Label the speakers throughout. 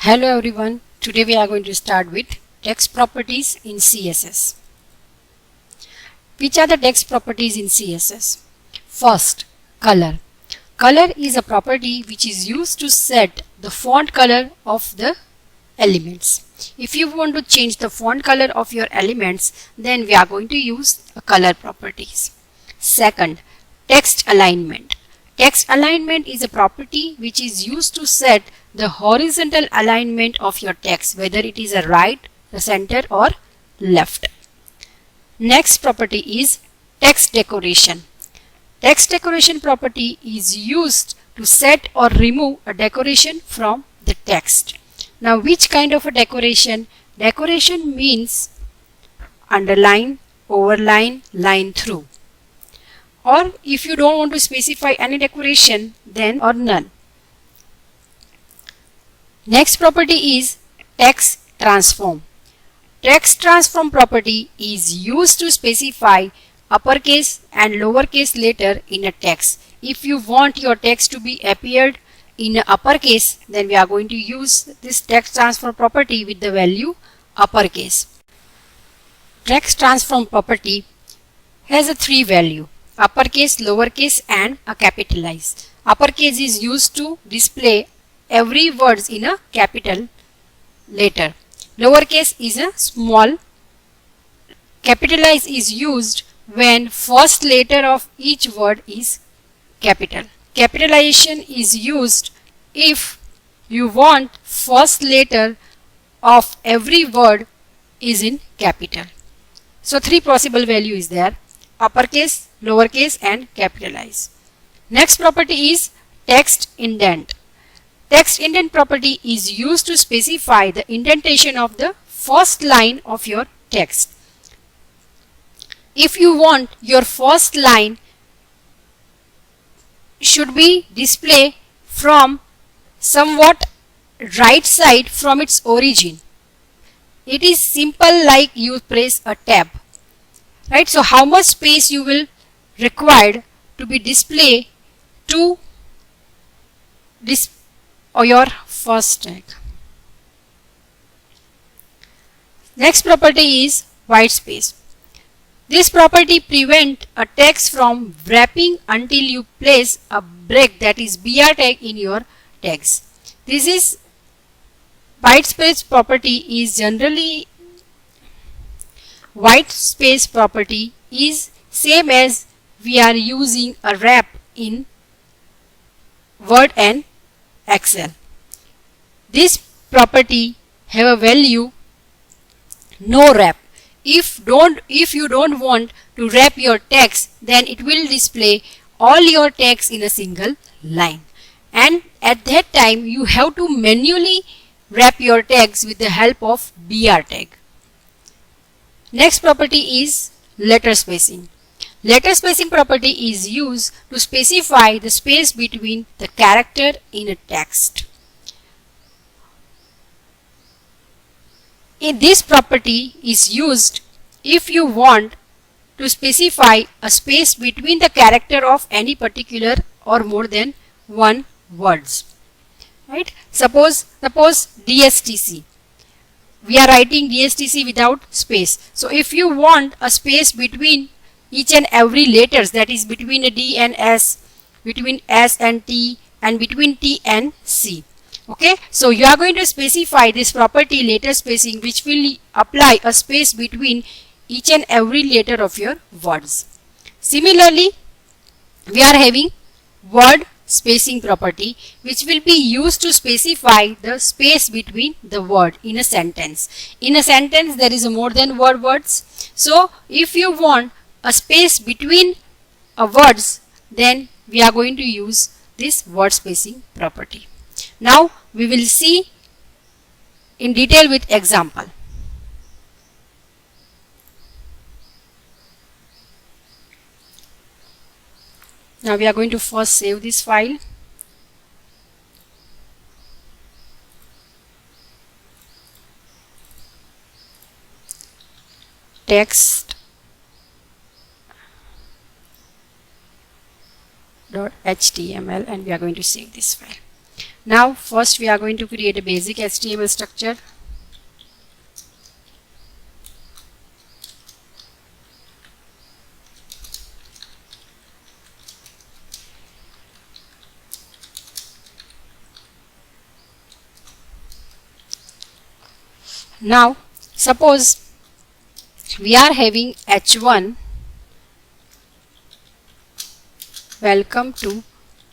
Speaker 1: Hello everyone, today we are going to start with text properties in CSS. Which are the text properties in CSS? First, color. Color is a property which is used to set the font color of the elements. If you want to change the font color of your elements, then we are going to use a color properties. Second, text alignment. Text alignment is a property which is used to set the horizontal alignment of your text, whether it is a right, the center or left. Next property is text decoration. Text decoration property is used to set or remove a decoration from the text. Now which kind of a decoration? Decoration means underline, overline, line through. Or if you don't want to specify any decoration, then or none. Next property is text transform. Text transform property is used to specify uppercase and lowercase letter in a text. If you want your text to be appeared in uppercase, then we are going to use this text transform property with the value uppercase. Text transform property has a three value: uppercase, lowercase and a capitalize. Uppercase is used to display every words in a capital letter. Lowercase is a small. Capitalize is used when first letter of each word is capital. Capitalization is used if you want first letter of every word is in capital. So three possible value is there: uppercase, lowercase and capitalize. Next property is text indent. Text indent property is used to specify the indentation of the first line of your text. If you want your first line should be displayed from somewhat right side from its origin, it is simple like you press a tab. Right, so how much space you will required to be displayed to this or your first tag. Next property is white space. This property prevent a text from wrapping until you place a break, that is BR tag, in your tags. This is white space property is generally white space property is same as we are using a wrap in Word and Excel. This property have a value no wrap. If you don't want to wrap your text, then it will display all your text in a single line, and at that time you have to manually wrap your tags with the help of BR tag. Next property is letter spacing. Letter spacing property is used to specify the space between the character in a text. This property is used if you want to specify a space between the character of any particular or more than one words. Right? Suppose DSTC. We are writing DSTC without space. So if you want a space between each and every letters, that is between a D and S, between S and T, and between T and C. Okay, so you are going to specify this property letter spacing, which will apply a space between each and every letter of your words. Similarly, we are having word spacing property, which will be used to specify the space between the word in a sentence. In a sentence there is more than words. So if you want a space between words, then we are going to use this word spacing property. Now we will see in detail with example. Now we are going to first save this file. Text.html, and we are going to save this file. Now first we are going to create a basic HTML structure. Now suppose we are having H1 welcome to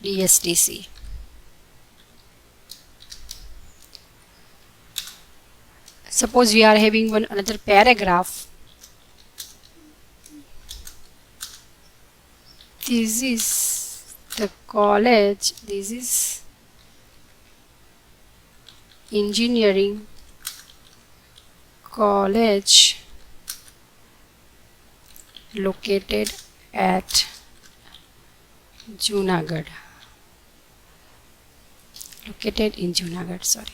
Speaker 1: DSTC. Suppose we are having another paragraph. This is the college, this is engineering college located at Junagadh. Located in Junagadh, sorry.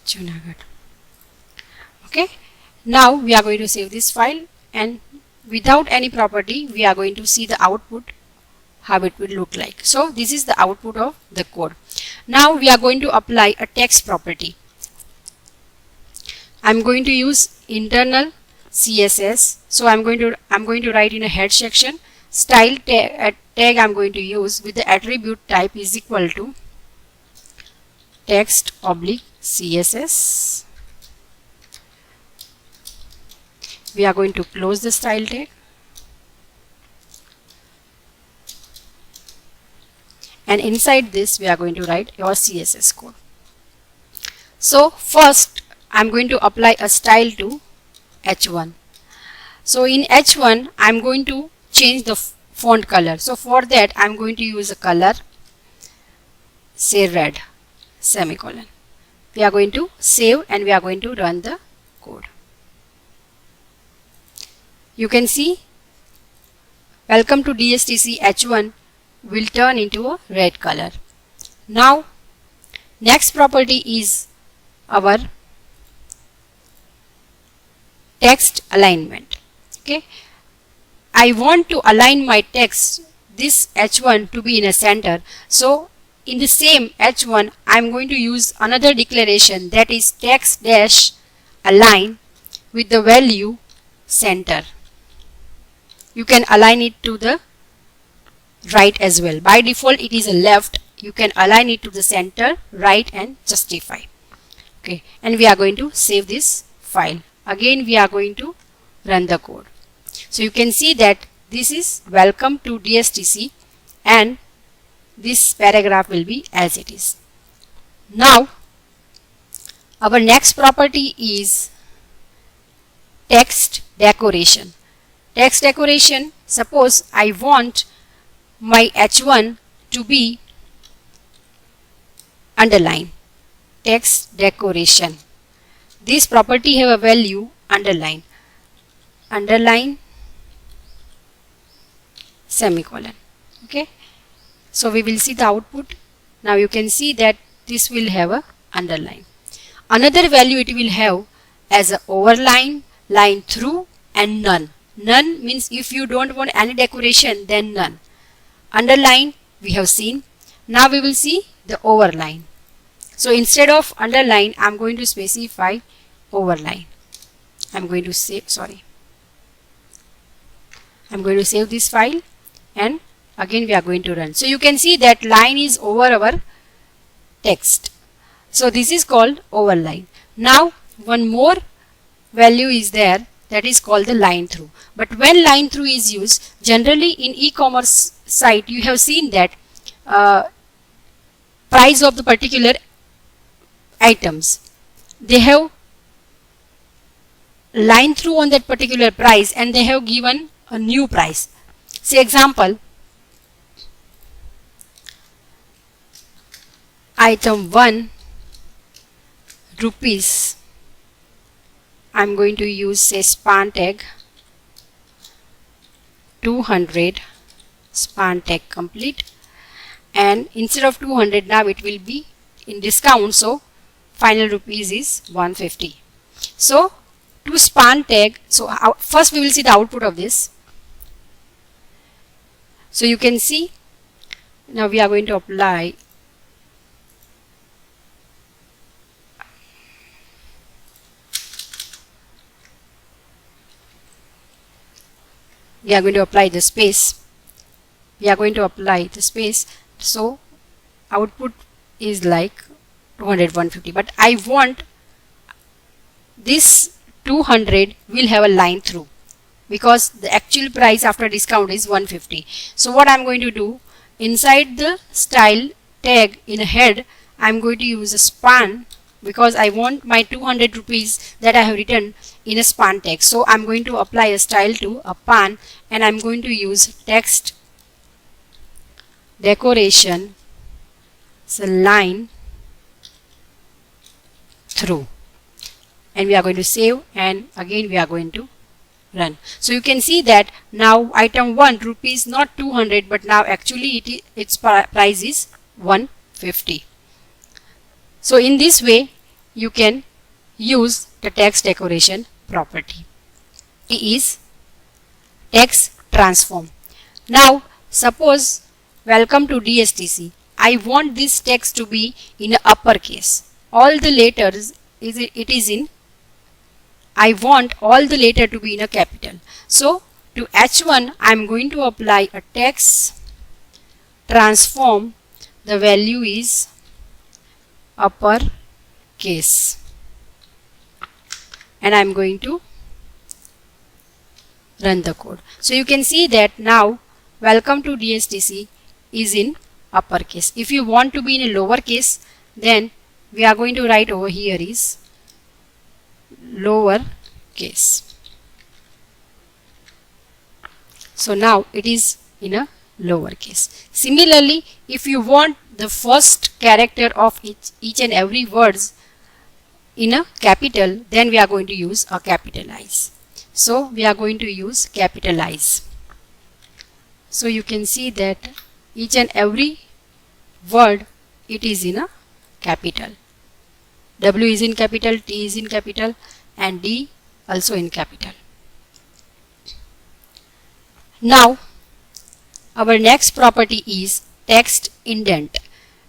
Speaker 1: Junagadh. Okay. Now we are going to save this file, and without any property we are going to see the output, how it will look like. So this is the output of the code. Now we are going to apply a text property. I'm going to use internal CSS. So I'm going to write in a head section style tag I'm going to use with the attribute type is equal to text oblique CSS. We are going to close the style tag, and inside this we are going to write your CSS code. So first I'm going to apply a style to H1. So in H1 I'm going to change the font color. So for that I'm going to use a color, say red, semicolon. We are going to save and we are going to run the code. You can see welcome to DSTC H1 will turn into a red color. Now next property is our text alignment. Okay, I want to align my text, this H1 to be in a center. So in the same H1 I'm going to use another declaration, that is text dash align with the value center. You can align it to the right as well. By default it is a left. You can align it to the center, right, and justify. Okay, and we are going to save this file. Again we are going to run the code. So you can see that this is welcome to DSTC and this paragraph will be as it is. Now our next property is text decoration. Text decoration, suppose I want my H1 to be underline. Text decoration. This property have a value underline. Underline semicolon. Okay. So we will see the output. Now you can see that this will have a underline. Another value it will have as a overline, line through, and none. None means if you don't want any decoration, then none. Underline we have seen. Now we will see the overline. So instead of underline I'm going to specify overline. I'm going to save this file and again we are going to run. So you can see that line is over our text. So this is called overline. Now one more value is there, that is called the line through. But when line through is used, generally in e-commerce site you have seen that price of the particular items, they have line through on that particular price and they have given a new price. Say example, item 1 rupees. I'm going to use say span tag 200 span tag complete, and instead of 200 now it will be in discount, so final rupees is 150. So to span tag, so first we will see the output of this. So you can see Now we are going to apply the space. We are going to apply the space. So output is like 200, 150, but I want this 200 will have a line through because the actual price after discount is 150. So what I'm going to do, inside the style tag in a head, I'm going to use a span because I want my 200 rupees that I have written in a span tag. So I'm going to apply a style to a pan, and I'm going to use text decoration, so line through, and we are going to save, and again we are going to run. So you can see that now item 1 rupees not 200, but now actually its price is 150. So in this way you can use the text decoration property. It is text transform. Now suppose welcome to DSTC. I want this text to be in uppercase. All the letters it is in. I want all the letter to be in a capital. So to H1 I am going to apply a text transform. The value is uppercase, and I am going to run the code. So you can see that now welcome to DSTC is in uppercase. If you want to be in a lowercase, then we are going to write over here is lower case. So now it is in a lower case. Similarly, if you want the first character of each and every words in a capital, then we are going to use a capitalize. So we are going to use capitalize. So you can see that each and every word it is in a capital. W is in capital, T is in capital, and D also in capital. Now our next property is text indent.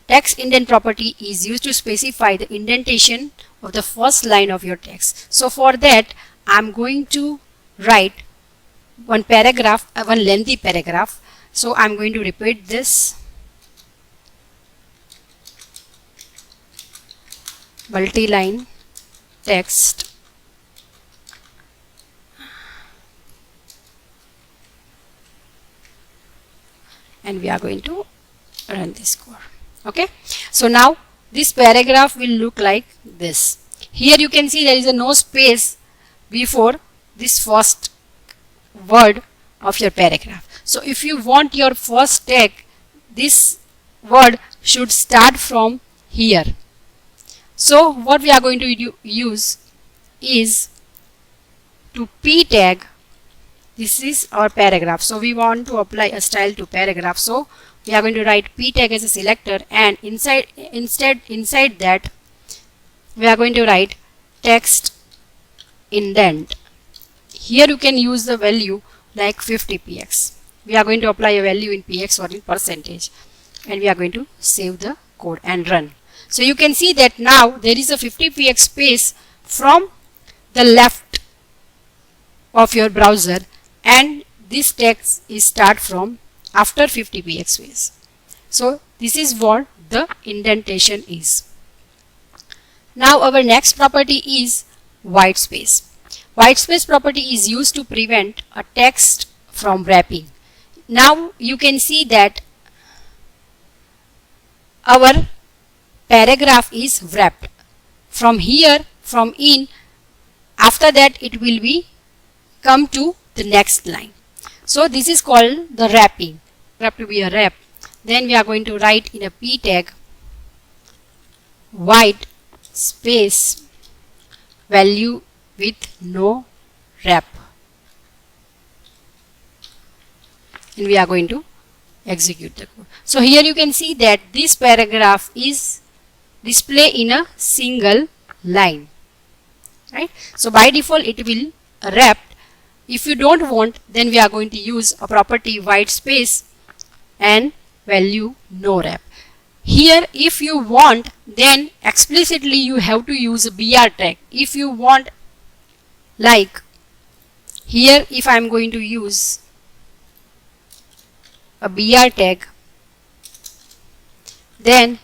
Speaker 1: Text indent property is used to specify the indentation of the first line of your text. So for that I'm going to write one paragraph, one lengthy paragraph. So I'm going to repeat this. Multi-line text and we are going to run this code. Okay, so now this paragraph will look like this. Here you can see there is a no space before this first word of your paragraph. So if you want your first tag, this word should start from here. So what we are going to use is to p tag. This is our paragraph. So we want to apply a style to paragraph. So we are going to write p tag as a selector, and inside that we are going to write text indent. Here you can use the value like 50px. We are going to apply a value in px or in percentage, and we are going to save the code and run. So you can see that now there is a 50px space from the left of your browser, and this text is start from after 50px space. So this is what the indentation is. Now our next property is white space. White space property is used to prevent a text from wrapping. Now you can see that our paragraph is wrapped from here, from in. After that it will be come to the next line. So this is called the wrapping. Wrap to be a wrap. Then we are going to write in a p tag white space value with no wrap, and we are going to execute the code. So here you can see that this paragraph is displayed in a single line, right? So by default it will wrap. If you don't want, then we are going to use a property white space, and value no wrap. Here if you want, then explicitly you have to use a BR tag. If you want, like here if I am going to use a BR tag, then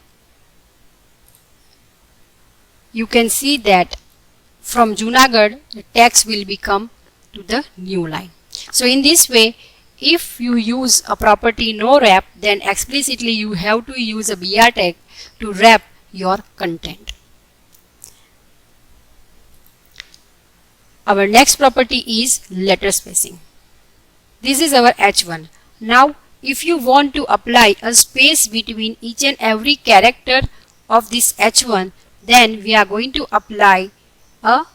Speaker 1: you can see that from Junagadh the text will become to the new line. So in this way, if you use a property no wrap, then explicitly you have to use a BR tag to wrap your content. Our next property is letter spacing. This is our H1. Now if you want to apply a space between each and every character of this H1, then we are going to apply a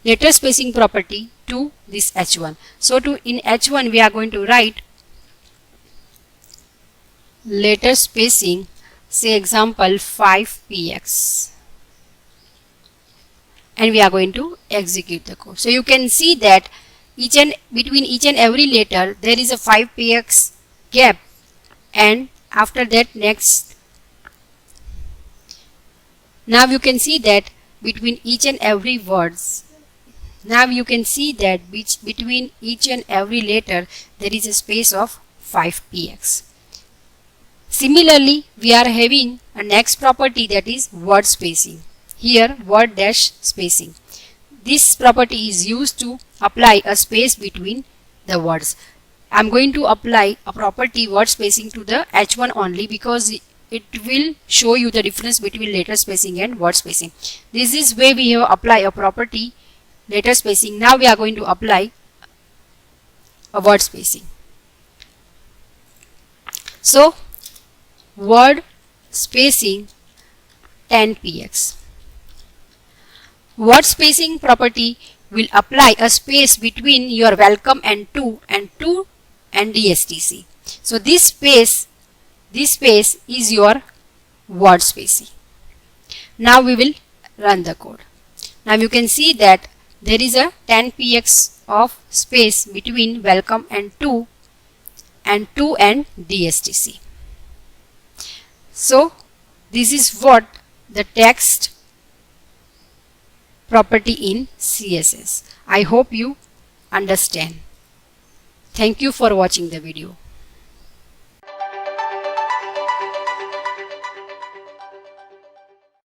Speaker 1: letter spacing property to this H1. So in H1 we are going to write letter spacing, say example 5px, and we are going to execute the code. So you can see that between each and every letter there is a 5px gap, and after that next, now you can see that between each and every words, now you can see that between each and every letter there is a space of 5px. Similarly, we are having a next property, that is word spacing. Here word dash spacing. This property is used to apply a space between the words. I am going to apply a property word spacing to the H1 only, because it will show you the difference between letter spacing and word spacing. This is where we have applied a property letter spacing. Now we are going to apply a word spacing. So word spacing 10px. Word spacing property will apply a space between your welcome and to and DSTC. So this space is your word spacing. Now we will run the code. Now you can see that there is a 10px of space between welcome and to and DSTC. So this is what the text property in CSS. I hope you understand. Thank you for watching the video.